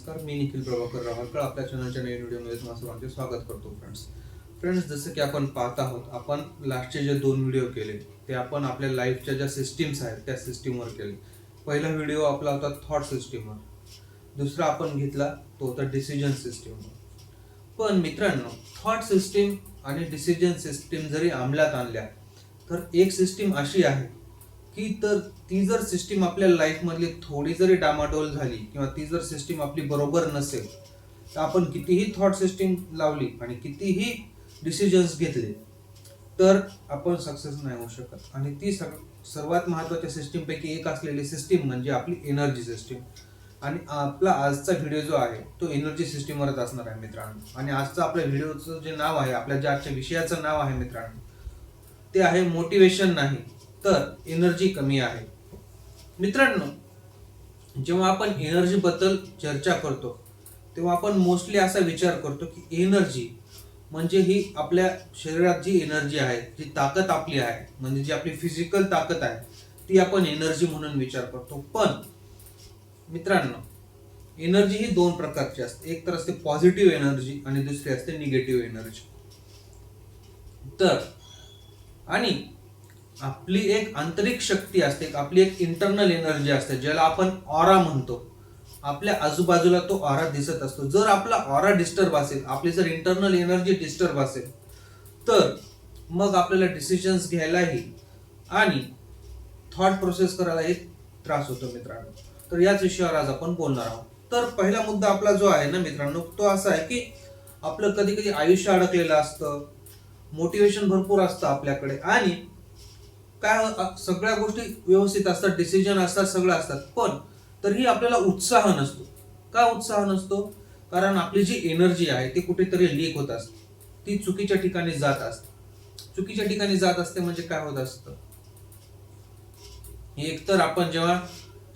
नमस्कार, मी निखिल प्रभाकर रावळकर आपल्या चॅनलच्या नवीन व्हिडिओमध्ये तुम्हा सर्वांचे स्वागत करतो. फ्रेंड्स जसं की आपण पाहत आहोत, आपण लास्टचे जे 2 व्हिडिओ केले ते आपण आपल्या लाईफच्या ज्या सिस्टीम्स आहेत त्या सिस्टीमवर केले. पहिला व्हिडिओ आपला होता थॉट सिस्टीमवर, दुसरा आपण घेतला तो होता डिसिजन सिस्टीमवर. पण मित्रांनो, थॉट सिस्टीम आणि डिसिजन सिस्टीम जरी अंमलात आणल्या तर एक सिस्टीम अशी आहे की ती जर सिस्टीम आपल्या लाईफमधली थोडी जरी डामाडोल झाली किंवा ती जर सिस्टीम आपली बरोबर नसेल तर आपण कितीही थॉट सिस्टीम लावली आणि कितीही डिसिजन्स घेतले तर आपण सक्सेस नाही होऊ शकत. आणि ती सर्वात महत्त्वाच्या सिस्टीम पैकी एक असलेली सिस्टीम म्हणजे आपली एनर्जी सिस्टीम. आणि आपला आजचा व्हिडिओ जो आहे तो एनर्जी सिस्टीमवरच असणार आहे मित्रांनो. आणि आजचं आपल्या व्हिडिओचं जे नाव आहे, आपल्या ज्या आजच्या विषयाचं नाव आहे मित्रांनो, ते आहे मोटिवेशन नाही तर एनर्जी कमी आहे. मित्रांनो, जेव्हा आपण एनर्जी बद्दल चर्चा करतो तेव्हा आपण मोस्टली असा विचार करतो की एनर्जी म्हणजे ही आपल्या शरीरात जी एनर्जी आहे, जी ताकद आपली आहे, म्हणजे जी आपली फिजिकल ताकद आहे ती आपण एनर्जी म्हणून विचार करतो. पण मित्रांनो, एनर्जी ही 2 प्रकारची असते. एक तर असते पॉझिटिव्ह एनर्जी आणि दुसरी असते निगेटिव्ह एनर्जी. तर आणि आपली एक आंतरिक शक्ती असते, आपली एक इंटरनल एनर्जी असते ज्याला आपण ऑरा म्हणतो. आपल्या आजूबाजूला तो ऑरा दिसत असतो. जर आपला ऑरा डिस्टर्ब असेल, आपली जर इंटरनल एनर्जी डिस्टर्ब असेल तर मग आपल्याला डिसिजन्स घ्यायलाही आणि थॉट प्रोसेस करायलाही त्रास होतो मित्रांनो. तर याच विषयावर आज आपण बोलणार आहोत. तर पहिला मुद्दा आपला जो आहे ना मित्रांनो, तो असा आहे की आपलं कधी कधी आयुष्य अडकलेलं असतं, मोटिवेशन भरपूर असतं आपल्याकडे आणि काय सगळ्या गोष्टी व्यवस्थित असतात, डिसिजन असतात, सगळं असतात, पण तरीही आपल्याला उत्साह नसतो. का उत्साह नसतो? कारण आपली जी एनर्जी आहे ती कुठेतरी लीक होत असते, ती चुकीच्या ठिकाणी जात असते. चुकीच्या ठिकाणी जात असते म्हणजे काय होत असतं? एक तर आपण जेव्हा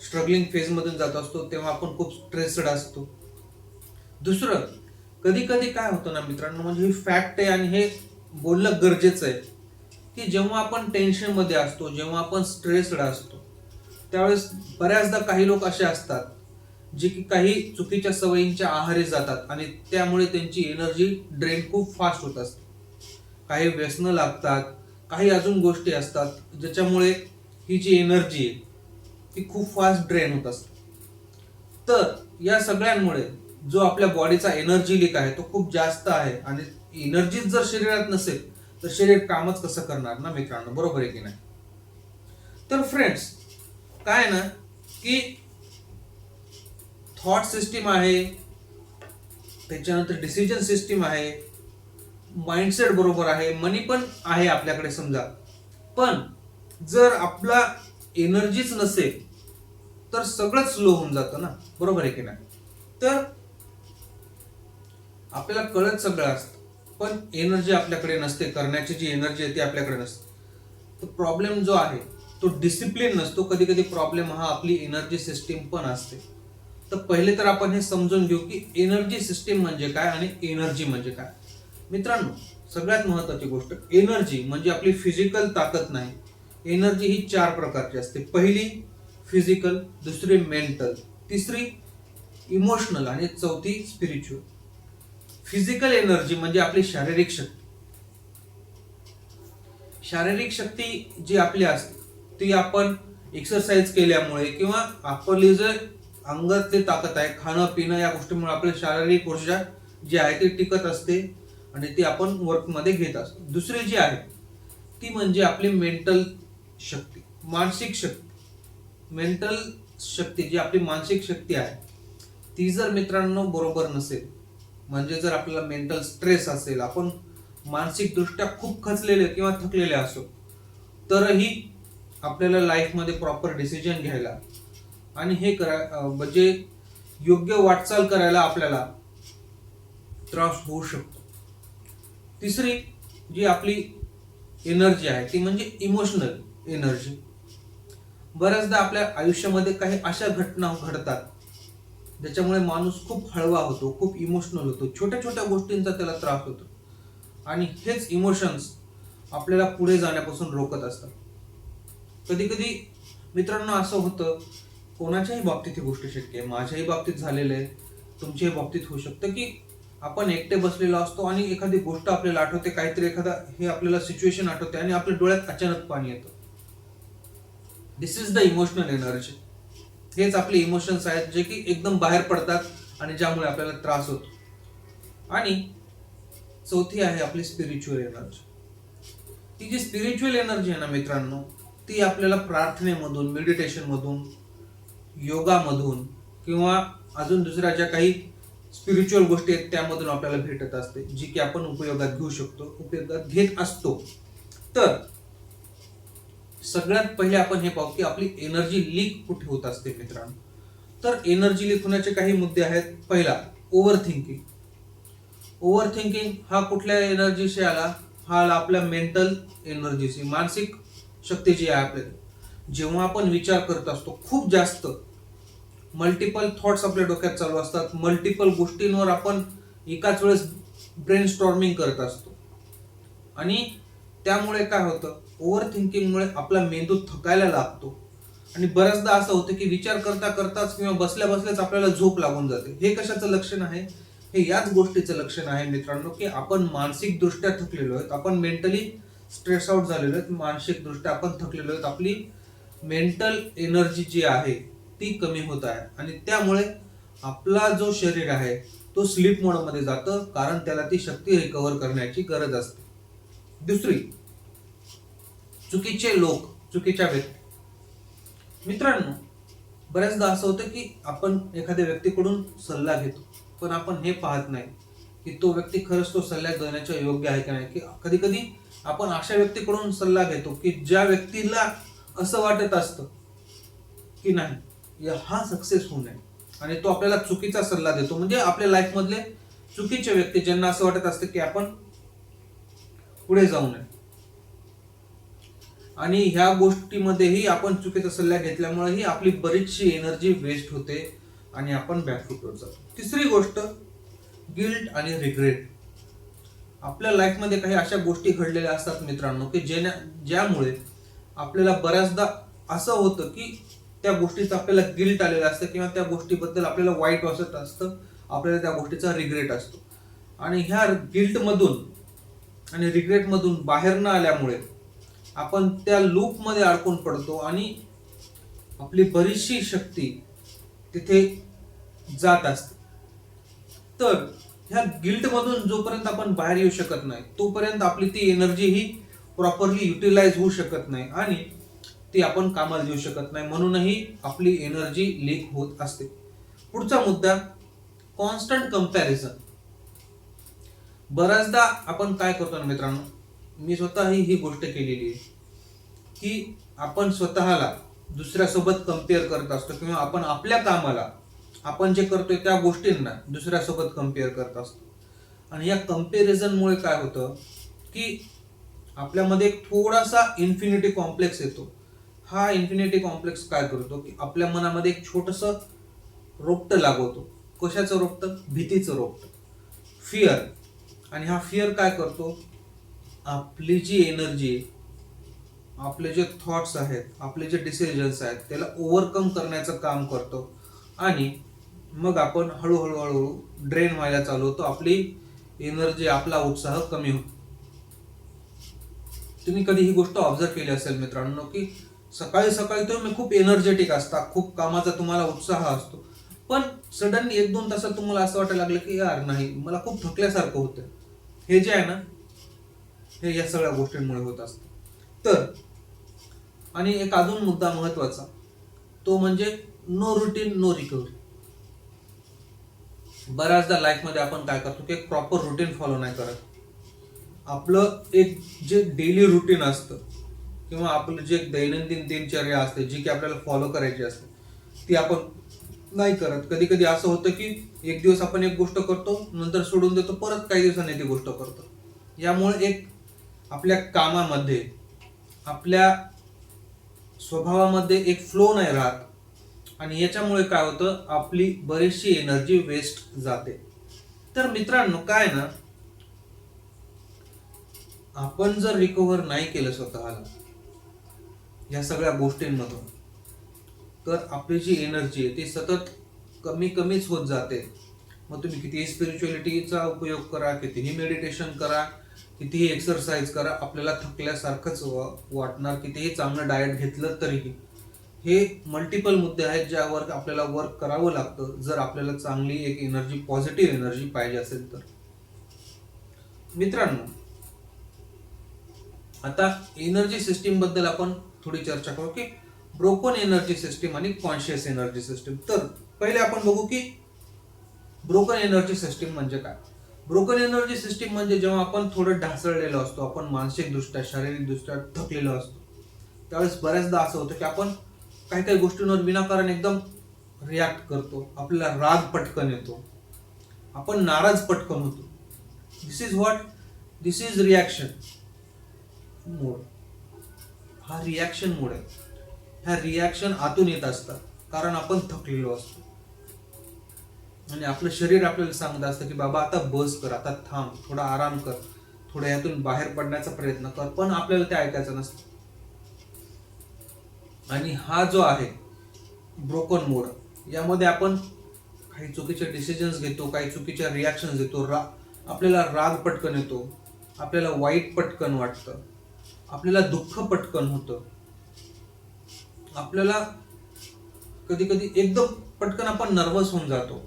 स्ट्रगलिंग फेज मधून जात असतो तेव्हा आपण खूप स्ट्रेस्ड असतो. दुसरं, कधी कधी काय होतं ना मित्रांनो, म्हणजे ही फॅक्ट आहे आणि हे बोलणं गरजेचं आहे की जेव्हा आपण टेन्शन मध्ये असतो, जेव्हा आपण स्ट्रेस्ड असतो, त्यावेळेस बऱ्याचदा काही लोक असे असतात जे की काही चुकीच्या सवयींच्या आहारी जातात आणि त्यामुळे त्यांची एनर्जी ड्रेन खूप फास्ट होत असते. काही व्यसनं लागतात, काही अजून गोष्टी असतात ज्याच्यामुळे ही जी एनर्जी आहे ती खूप फास्ट ड्रेन होत असते. तर या सगळ्यांमुळे जो आपल्या बॉडीचा एनर्जी लीक आहे तो खूप जास्त आहे. आणि एनर्जीच जर शरीरात नसेल तर शरीर कामच कसं करणार ना मित्रांनो, बरोबर आहे की नाही? तर फ्रेंड्स, काय ना की थॉट सिस्टीम आहे, त्याच्यानंतर डिसिजन सिस्टीम आहे, माइंडसेट बरोबर आहे, मनी पण आहे आपल्याकडे समजा, पण जर आपला एनर्जीच नसेल तर सगळंच स्लो होऊन जातं ना, बरोबर आहे की नाही? तर आपल्याला कळत सगळं असतं पण एनर्जी आपल्याकडे नसते, करण्याची जी एनर्जी आहे ती आपल्याकडे नसते. तर प्रॉब्लेम जो आहे तो डिसिप्लिन नसतो. कधी कधी प्रॉब्लेम हा आपली एनर्जी सिस्टीम पण असते. तर पहिले तर आपण हे समजून घेऊ की एनर्जी सिस्टीम म्हणजे काय आणि एनर्जी म्हणजे काय. मित्रांनो, सगळ्यात महत्वाची गोष्ट, एनर्जी म्हणजे आपली फिजिकल ताकद नाही. एनर्जी ही 4 प्रकारची असते. पहिली फिजिकल, दुसरी मेंटल, तिसरी इमोशनल आणि चौथी स्पिरिच्युअल. फिजिकल एनर्जी म्हणजे आपली शारीरिक शक्ती. शारीरिक शक्ती जी आपली असते ती आपण एक्सरसाइज केल्यामुळे किंवा आपली जे अंगातली ताकद आहे, खाणं पिणं या गोष्टीमुळे आपली शारीरिक ऊर्जा जी आहे ती टिकत असते आणि ती आपण वर्कमध्ये घेत असतो. दुसरी जी आहे ती म्हणजे आपली मेंटल शक्ती, मानसिक शक्ती. मेंटल शक्ती जी आपली मानसिक शक्ती आहे ती जर मित्रांनो बरोबर नसेल, म्हणजे जर आपल्याला मेंटल स्ट्रेस असेल, आपण मानसिक दृष्ट्या खूप खचलेले किंवा थकलेले असो, तरीही आपल्याला लाईफमध्ये प्रॉपर डिसिजन घ्यायला आणि हे म्हणजे योग्य वाटचाल करायला आपल्याला त्रास होऊ शकतो. तिसरी जी आपली एनर्जी आहे ती म्हणजे इमोशनल एनर्जी. बऱ्याचदा आपल्या आयुष्यामध्ये काही अशा घटना घडतात ज्याच्यामुळे माणूस खूप हळवा होतो, खूप इमोशनल होतो, छोट्या छोट्या गोष्टींचा त्याला त्रास होतो आणि हेच इमोशन्स आपल्याला पुढे जाण्यापासून रोखत असतात. कधी कधी मित्रांनो असं होतं, कोणाच्याही बाबतीत ही गोष्ट शक्य आहे, माझ्याही बाबतीत झालेलं आहे तुमच्या बाबतीत होऊ शकतं की आपण एकटे बसलेलो असतो आणि एखादी गोष्ट आपल्याला आठवते, काहीतरी एखादा हे आपल्याला सिच्युएशन आठवते आणि आपल्या डोळ्यात अचानक पाणी येतं. दिस इज द इमोशनल एनर्जी. हेच आपले इमोशन्स आहेत जे की एकदम बाहेर पडतात आणि ज्यामुळे आपल्याला त्रास होतो. आणि चौथी आहे आपली स्पिरिच्युअल एनर्जी. ती जी स्पिरिच्युअल एनर्जी आहे ना मित्रांनो, ती आपल्याला प्रार्थनेमधून, मेडिटेशन मधून, योगामधून किंवा अजून दुसऱ्या ज्या काही स्पिरिच्युअल गोष्टी आहेत त्यामधून आपल्याला भेटत असते, जी की आपण उपयोगात घेऊ शकतो, उपयोगात घेत असतो. तर सगळ्यात पहिले आपण हे पाहू की आपली एनर्जी लीक कुठे होत असते मित्रांनो. तर एनर्जी लीक होण्याचे काही मुद्दे आहेत. पहिला, ओव्हर थिंकिंग. ओव्हर थिंकिंग हा कुठल्या एनर्जीशी आला? हा आला आपल्या मेंटल एनर्जीशी, मानसिक शक्ती जी आहे आपल्याला. जेव्हा आपण विचार करत असतो खूप जास्त, मल्टिपल थॉट्स आपल्या डोक्यात चालू असतात, मल्टिपल गोष्टींवर आपण एकाच वेळेस ब्रेन स्टॉर्मिंग करत असतो आणि त्यामुळे काय होतं, ओव्हर थिंकिंगमुळे आपला मेंदू थकायला लागतो आणि बऱ्याचदा असं होतं की विचार करता करताच किंवा बसल्या बसल्याच आपल्याला झोप लागून जाते. हे कशाचं लक्षण आहे? हे याच गोष्टीचं लक्षण आहे मित्रांनो की आपण मानसिक दृष्ट्या थकलेलो आहोत, आपण मेंटली स्ट्रेस आउट झालेलो आहोत, मानसिक दृष्ट्या आपण थकलेलो आहोत. आपली मेंटल एनर्जी जी आहे ती कमी होत आहे आणि त्यामुळे आपला जो शरीर आहे तो स्लीप मोड मध्ये जातं, कारण त्याला ती शक्ती रिकव्हर करण्याची गरज असते. दुसरी, चुकीचे लोक, चुकीच्या व्यक्ती. मित्रांनो, बऱ्याचदा असं होतं की आपण एखाद्या व्यक्तीकडून सल्ला घेतो, पण आपण हे पाहत नाही की तो व्यक्ती खरंच तो सल्ला देण्याच्या योग्य आहे की नाही. की कधी कधी आपण अशा व्यक्तीकडून सल्ला घेतो की ज्या व्यक्तीला असं वाटत असतं की नाही हा सक्सेस होऊ नये आणि तो आपल्याला चुकीचा सल्ला देतो. म्हणजे आपल्या लाईफ मधले चुकीचे व्यक्ती ज्यांना असं वाटत असतं की आपण पुढे जाऊ नये, आणि ह्या गोष्टीमध्येही आपण चुकीचा सल्ला घेतल्यामुळेही आपली बरीचशी एनर्जी वेस्ट होते आणि आपण बॅकफुटवर जातो. तिसरी गोष्ट, गिल्ट आणि रिग्रेट. आपल्या लाईफमध्ये काही अशा गोष्टी घडलेल्या असतात मित्रांनो की ज्यामुळे आपल्याला बऱ्याचदा असं होतं की त्या गोष्टीचं आपल्याला गिल्ट आलेलं असतं किंवा त्या गोष्टीबद्दल आपल्याला वाईट वाटत असतं, आपल्याला त्या गोष्टीचा रिग्रेट असतो. आणि ह्या गिल्ट मधून आणि रिग्रेट मधून बाहेर न आल्यामुळे आपण त्या लूप मध्ये अडकून पडतो आणि आपली बरीचशी शक्ती तिथे जात असते. तर ह्या गिल्ट मधून जोपर्यंत आपण बाहेर येऊ शकत नाही तोपर्यंत आपली ती एनर्जी ही प्रॉपरली युटिलाइज होऊ शकत नाही आणि ती आपण कामाला देऊ शकत नाही, म्हणूनही आपली एनर्जी लीक होत असते. पुढचा मुद्दा, कॉन्स्टंट कंपॅरिझन. बऱ्याचदा आपण काय करतो ना मित्रांनो, मी स्वतःही ही गोष्ट केलेली आहे की आपण स्वतःला दुसऱ्यासोबत कम्पेअर करत असतो किंवा आपण आपल्या कामाला, आपण जे करतोय त्या गोष्टींना दुसऱ्यासोबत कम्पेअर करत असतो. आणि या कम्पॅरिझनमुळे काय होतं की आपल्यामध्ये एक थोडासा इन्फिनिटी कॉम्प्लेक्स येतो. हा इन्फिनिटी कॉम्प्लेक्स काय करतो की आपल्या मनामध्ये एक छोटंसं रोपटं लागवतो. कशाचं रोपटं? भीतीचं रोपटं, फिअर. आणि हा फिअर काय करतो, आपली जी एनर्जी, आपले जे थॉट्स आहेत, आपले जे डिसिजन्स आहेत त्याला ओव्हरकम करण्याचं काम करतो आणि मग आपण हळूहळू हळूहळू ड्रेन व्हायला चालू होतो. आपली एनर्जी, आपला उत्साह कमी होतो. तुम्ही कधी ही गोष्ट ऑब्झर्व केली असेल मित्रांनो की सकाळी सकाळी तुम्ही खूप एनर्जेटिक असता, खूप कामाचा तुम्हाला उत्साह असतो, पण सडनली 1-2 तासात तुम्हाला असं वाटायला लागलं की यार नाही, मला खूप थकल्यासारखं होतं. हे जे आहे ना, हे या सगळ्या गोष्टींमुळे होत असतं. तर आणि एक अजून मुद्दा महत्वाचा, तो म्हणजे नो रुटीन नो रिकव्हरी. बऱ्याचदा लाईफ मध्ये आपण काय करतो की एक प्रॉपर रुटीन फॉलो नाही करत. आपलं एक जे डेली रुटीन असतं किंवा आपलं जे दैनंदिन दिनचर्या असते जी की आपल्याला फॉलो करायची असते ती आपण नाही करत. कधी कधी असं होतं की एक दिवस आपण एक गोष्ट करतो, नंतर सोडून देतो, परत काही दिवसांनी ती गोष्ट करतो. यामुळे एक आपल्या कामामध्ये, आपल्या स्वभावामध्ये एक फ्लो नाही राहत आणि याच्यामुळे काय होतं, आपली बरीचशी एनर्जी वेस्ट जाते. तर मित्रांनो काय ना, आपण जर रिकव्हर नाही केलं स्वतःला या सगळ्या गोष्टींमधून, तर आपली जी एनर्जी आहे ती सतत कमीच होत जाते मग तुम्ही कितीही स्पिरिच्युअलिटीचा उपयोग करा, कितीही मेडिटेशन करा, कितीही एक्सरसाइज करा, आपल्याला थकल्यासारखंच वाटणार. कितीही चांगलं डाएट घेतलं तरीही हे मल्टिपल मुद्दे आहेत ज्यावर आपल्याला वर्क करावं लागतं जर आपल्याला चांगली एक एनर्जी, पॉझिटिव्ह एनर्जी पाहिजे असेल तर. मित्रांनो, आता एनर्जी सिस्टीम बद्दल आपण थोडी चर्चा करू की ब्रोकन एनर्जी सिस्टीम आणि कॉन्शियस एनर्जी सिस्टीम. तर पहिले आपण बघू की ब्रोकन एनर्जी सिस्टीम म्हणजे काय. ब्रोकन एनर्जी सिस्टीम म्हणजे जेव्हा आपण थोडं ढासळलेलो असतो, आपण मानसिकदृष्ट्या, शारीरिकदृष्ट्या थकलेलो असतो, त्यावेळेस बऱ्याचदा असं होतं की आपण काही काही गोष्टींवर विनाकारण एकदम रिॲक्ट करतो. आपल्याला राग पटकन येतो, आपण नाराज पटकन होतो. This is what, this is reaction mode. हा रिॲक्शन मोड आहे. ह्या रिॲक्शन आतून येत असतात कारण आपण थकलेलो असतो आणि आपलं शरीर आपल्याला सांगत असतं की बाबा आता बस कर, आता थांब, थोडा आराम कर, थोडा यातून बाहेर पडण्याचा प्रयत्न कर, पण आपल्याला ते ऐकायचं नसतं. आणि हा जो आहे ब्रोकन मोड, यामध्ये आपण काही चुकीचे डिसिजन्स घेतो, काही चुकीच्या रिॲक्शन घेतो. आपल्याला राग पटकन येतो, आपल्याला वाईट पटकन वाटतं, आपल्याला दुःख पटकन होतं, आपल्याला कधी कधी एकदम पटकन आपण नर्वस होऊन जातो.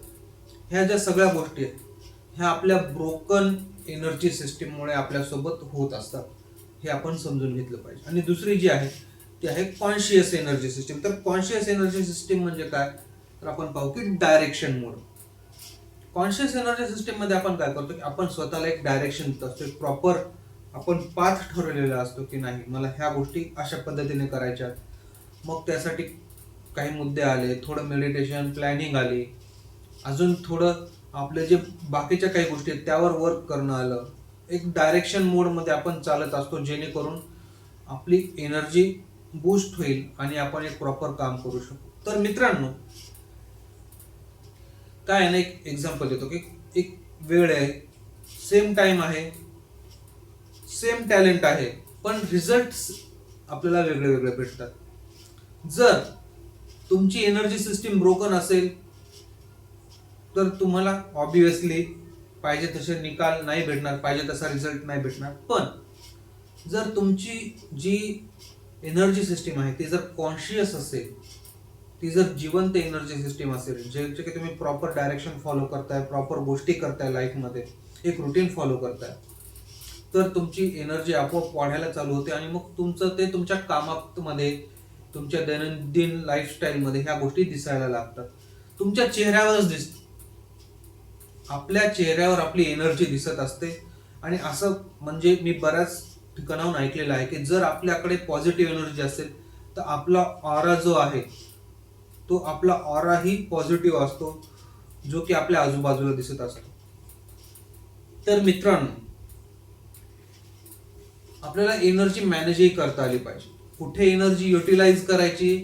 ह्या ज्या सगळ्या गोष्टी आहेत ह्या आपल्या ब्रोकन एनर्जी सिस्टीममुळे आपल्यासोबत होत असतात, हे आपण समजून घेतलं पाहिजे. आणि दुसरी जी आहे ती आहे कॉन्शियस एनर्जी सिस्टीम. तर कॉन्शियस एनर्जी सिस्टीम म्हणजे काय, तर आपण पाहू की डायरेक्शन मोड. कॉन्शियस एनर्जी सिस्टीम मध्ये आपण काय करतो की आपण स्वतःला एक डायरेक्शन देत असतो, एक प्रॉपर आपण पाथ ठरवलेला असतो की नाही मला ह्या गोष्टी अशा पद्धतीने करायच्या. मग त्यासाठी काही मुद्दे आले, थोडं मेडिटेशन, प्लॅनिंग आली, अजून थोडं आपले जे बाकीच्या काही गोष्टी आहेत त्यावर वर्क करणं आलं. एक डायरेक्शन मोडमध्ये आपण चालत असतो जेणेकरून आपली एनर्जी बूस्ट होईल आणि आपण एक प्रॉपर काम करू शकू. तर मित्रांनो, काय आहे ना, एक एक्झाम्पल देतो की एक वेळ आहे, सेम टाइम आहे, सेम टॅलेंट आहे, पण रिझल्ट आपल्याला वेगळे वेगळे भेटतात. जर तुमची एनर्जी सिस्टीम ब्रोकन असेल तर तुम्हाला ऑब्विसली पाहिजे तसे निकाल नाही भेटणार, पाहिजे तसा रिझल्ट नाही भेटणार. पण जर तुमची जी एनर्जी सिस्टीम आहे ती जर कॉन्शियस असेल, ती जर जिवंत एनर्जी सिस्टीम असेल, जे की तुम्ही प्रॉपर डायरेक्शन फॉलो करताय, प्रॉपर गोष्टी करताय, लाईफमध्ये एक रुटीन फॉलो करताय, तर तुमची एनर्जी आपोआप वाढायला चालू होते आणि मग तुमचं ते तुमच्या कामामध्ये, तुमच्या दैनंदिन लाईफस्टाईलमध्ये ह्या गोष्टी दिसायला लागतात. तुमच्या चेहऱ्यावरच दिसत, आपल्या चेहऱ्यावर आपली एनर्जी दिसत असते. आणि असं म्हणजे मी बऱ्याच ठिकाणाहून ऐकलेलं आहे की जर आपल्याकडे पॉझिटिव्ह एनर्जी असेल तर आपला ऑरा जो आहे तो आपला ऑरा ही पॉझिटिव्ह असतो, जो की आपल्या आजूबाजूला दिसत असतो. तर मित्रांनो, आपल्याला एनर्जी मॅनेजही करता आली पाहिजे. कुठे एनर्जी युटिलाइज करायची,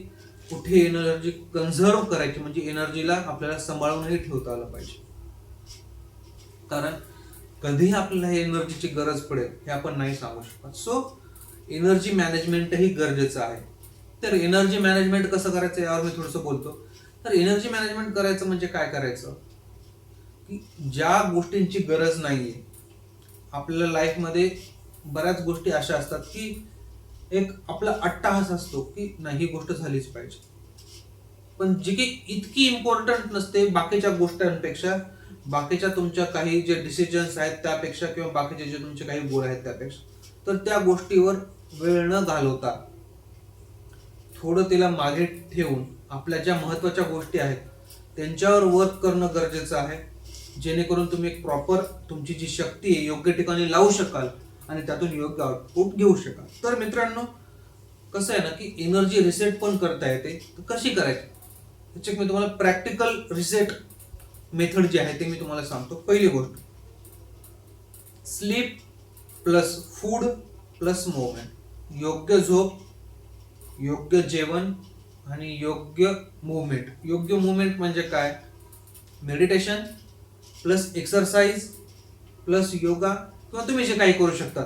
कुठे एनर्जी कन्झर्व करायची, म्हणजे एनर्जीला आपल्याला सांभाळूनही ठेवता आलं पाहिजे. कारण कधीही आपल्याला एनर्जीची गरज पडेल हे आपण नाही सांगू शकत. सो एनर्जी मॅनेजमेंटही गरजेचं आहे. तर एनर्जी मॅनेजमेंट कसं करायचं यावर मी थोडंसं बोलतो. तर एनर्जी मॅनेजमेंट करायचं म्हणजे काय करायचं की ज्या गोष्टींची गरज नाहीये, आपल्याला लाईफमध्ये बऱ्याच गोष्टी अशा असतात की एक आपला अट्टाहास असतो की नाही ही गोष्ट झालीच पाहिजे, पण जी की इतकी इम्पॉर्टंट नसते बाकीच्या गोष्टींपेक्षा, बाकीच्या तुमच्या काही जे डिसिजन्स आहेत त्यापेक्षा, किंवा बाकीचे जे तुमचे काही गोल आहेत त्यापेक्षा. तर त्या गोष्टीवर वेळ न घालवता थोडं तिला मागे ठेवून आपल्या ज्या महत्वाच्या गोष्टी आहेत त्यांच्यावर वर्क करणं गरजेचं आहे, जेणेकरून तुम्ही एक प्रॉपर तुमची जी शक्ती आहे योग्य ठिकाणी लावू शकाल आणि त्यातून योग्य आउटपुट घेऊ शकाल. तर मित्रांनो, कसं आहे ना की एनर्जी रिसेट पण करता येते. कशी करायची त्याची मी तुम्हाला प्रॅक्टिकल रिसेट मेथड जी आहे ते मी तुम्हाला सांगतो. पहिली गोष्ट, sleep plus food plus movement. योग्य झोप, योग्य जेवण आणि योग्य मूवमेंट. योग्य मूवमेंट म्हणजे काय, meditation plus exercise plus yoga किंवा तुम्ही जे काही करू शकता.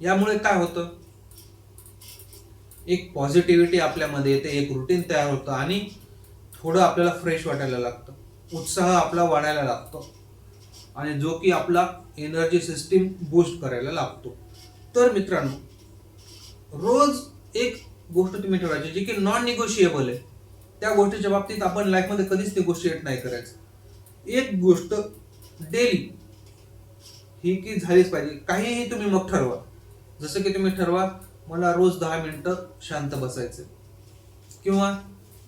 यामुळे काय होतं, एक पॉझिटिव्हिटी आपल्यामध्ये येते, एक रुटीन तयार होतं आणि थोडं आपल्याला फ्रेश वाटायला लागतं. उत्साह आपला वाढायला लागतो आणि जो की आपला एनर्जी सिस्टीम बूस्ट करायला लागतो. तर मित्रांनो, रोज एक गोष्ट तुम्ही ठेवायची जी की नॉन निगोशिएबल आहे. त्या गोष्टीच्या बाबतीत आपण लाईफमध्ये कधीच निगोशिएट नाही करायचं. एक गोष्ट डेली ही की झालीच पाहिजे. काहीही तुम्ही मग ठरवा. जसं की तुम्ही ठरवा मला रोज 10 मिनिटं शांत बसायचे किंवा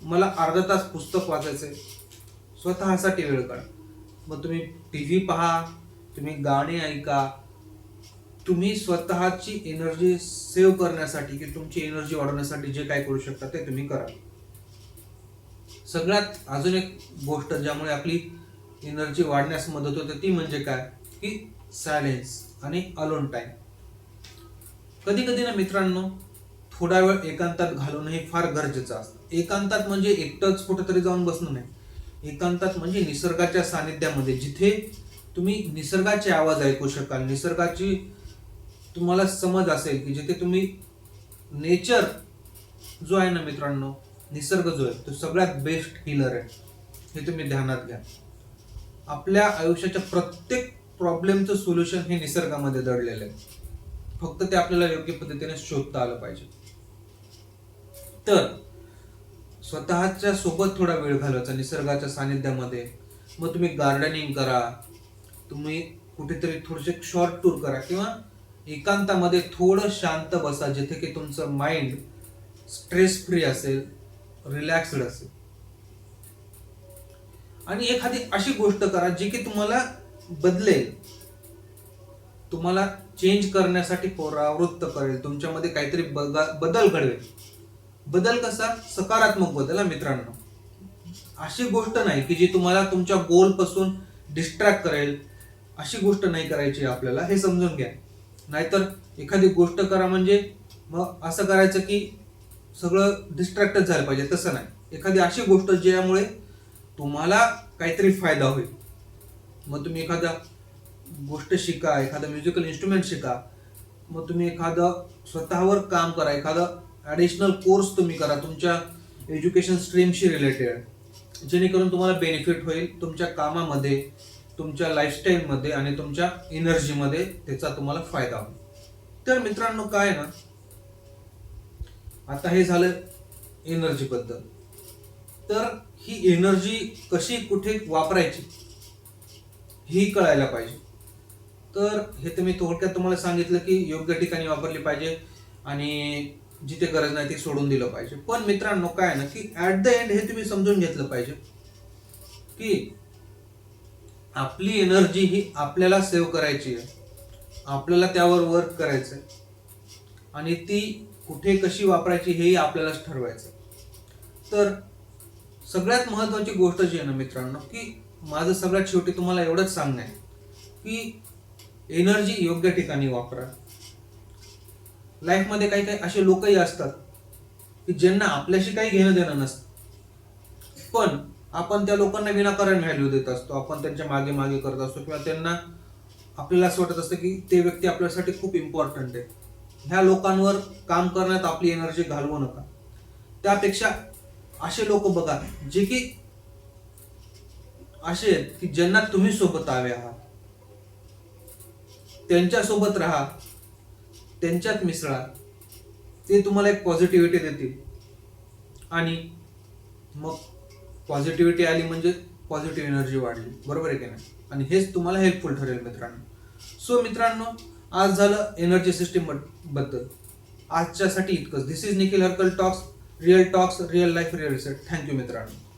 मला अर्धा तास पुस्तक वाचायचे. स्वतःसाठी वेळ काढा. मग तुम्ही टीव्ही पहा, तुम्ही गाणे ऐका, तुम्ही स्वतःची एनर्जी सेव्ह करण्यासाठी की तुमची एनर्जी वाढवण्यासाठी जे काय करू शकता ते तुम्ही करा. सगळ्यात अजून एक गोष्ट ज्यामुळे आपली एनर्जी वाढण्यास मदत होते ती म्हणजे काय की सायलेन्स आणि अलोन टाइम. कधी कधी ना मित्रांनो, थोडा वेळ एकांतात घालवणं हे फार गरजेचं असतं. एकांतात म्हणजे एकटंच कुठेतरी जाऊन बसणं नाही. एकांतात म्हणजे निसर्गाच्या सानिध्यामध्ये, जिथे तुम्ही निसर्गाचे आवाज ऐकू शकाल, निसर्गाची तुम्हाला समज असेल की जिथे तुम्ही नेचर जो आहे ना मित्रांनो, निसर्ग जो आहे तो सगळ्यात बेस्ट हिलर आहे. हे तुम्ही ध्यानात घ्या. आपल्या आयुष्याच्या प्रत्येक प्रॉब्लेमचं सोल्युशन हे निसर्गामध्ये दडलेलं आहे. फक्त ते आपल्याला योग्य पद्धतीने शोधता आलं पाहिजे. तर स्वतःच्या सोबत थोडा वेळ घालवायचा निसर्गाच्या सानिध्यामध्ये. मग तुम्ही गार्डनिंग करा, तुम्ही कुठेतरी थोडेसे शॉर्ट टूर करा किंवा एकांतामध्ये थोडं शांत बसा, जिथे की तुमचं माइंड स्ट्रेस फ्री असेल, रिलॅक्स्ड असेल. आणि एखादी अशी गोष्ट करा जी की तुम्हाला बदलेल, तुम्हाला चेंज करण्यासाठी परावृत्त करेल, तुमच्यामध्ये काहीतरी बदल घडवेल. बदल कसा? सकारात्मक बदल हा मित्रांनो. अशी गोष्ट नाही की जी तुम्हाला तुमच्या गोल पासून डिस्ट्रॅक्ट करेल. अशी गोष्ट नाही करायची आपल्याला, हे समजून घ्या. नाहीतर एखादी गोष्ट करा म्हणजे मग असं करायचं की सगळं डिस्ट्रॅक्टच झालं पाहिजे, तसं नाही. एखादी अशी गोष्ट ज्यामुळे तुम्हाला काहीतरी फायदा होईल. मग तुम्ही एखादा गोष्ट शिका, एखादा म्युझिकल इन्स्ट्रुमेंट शिका, मग तुम्ही एखादं स्वतःवर काम करा, एखादा ॲडिशनल कोर्स तुम्ही करा तुमच्या एज्युकेशन स्ट्रीमशी रिलेटेड, जेणेकरून तुम्हाला बेनिफिट होईल तुमच्या कामामध्ये, तुमच्या लाईफस्टाईलमध्ये आणि तुमच्या एनर्जीमध्ये त्याचा तुम्हाला फायदा होईल. तर मित्रांनो, काय ना, आता हे झालं एनर्जी बद्दल. तर ही एनर्जी कशी कुठे वापरायची ही कळायला पाहिजे. तर हे तुम्ही थोडक्यात तुम्हाला सांगितलं की योग्य ठिकाणी वापरली पाहिजे आणि जिथे गरज नाही ते सोडून दिलं पाहिजे. पण मित्रांनो, काय ना की ऍट द एंड हे तुम्ही समजून घेतलं पाहिजे की आपली एनर्जी ही आपल्याला सेव्ह करायची आहे, आपल्याला त्यावर वर्क करायचं आहे आणि ती कुठे कशी वापरायची हेही आपल्यालाच ठरवायचं. तर सगळ्यात महत्वाची गोष्ट जी आहे ना मित्रांनो, की माझं सगळ्यात शेवटी तुम्हाला एवढंच सांगणं आहे की एनर्जी योग्य ठिकाणी वापरा. लाईफमध्ये काही काही असे लोकही असतात की ज्यांना आपल्याशी काही घेणं देणं नसतं, पण आपण त्या लोकांना विनाकारण व्हॅल्यू देत असतो. आपण त्यांच्या मागे मागे करत असतो किंवा त्यांना आपल्याला असं वाटत असतं की ते व्यक्ती आपल्यासाठी खूप इम्पॉर्टंट आहे. ह्या लोकांवर काम करण्यात आपली एनर्जी घालवू नका. त्यापेक्षा असे लोक बघा जे की असे आहेत की ज्यांना तुम्ही सोबत हवे आहात, त्यांच्या सोबत राहा, त्यांच्यात मिसळा. ते तुम्हाला एक पॉझिटिव्हिटी देतील आणि मग पॉझिटिव्हिटी आली म्हणजे पॉझिटिव्ह एनर्जी वाढली, बरोबर आहे की नाही? आणि हेच तुम्हाला हेल्पफुल ठरेल मित्रांनो. सो मित्रांनो, आज झालं एनर्जी सिस्टीम बद्दल. आजच्यासाठी इतकंच. This is Nikhil Harkal talks, real talks, real life, real reset. Thank you मित्रांनो.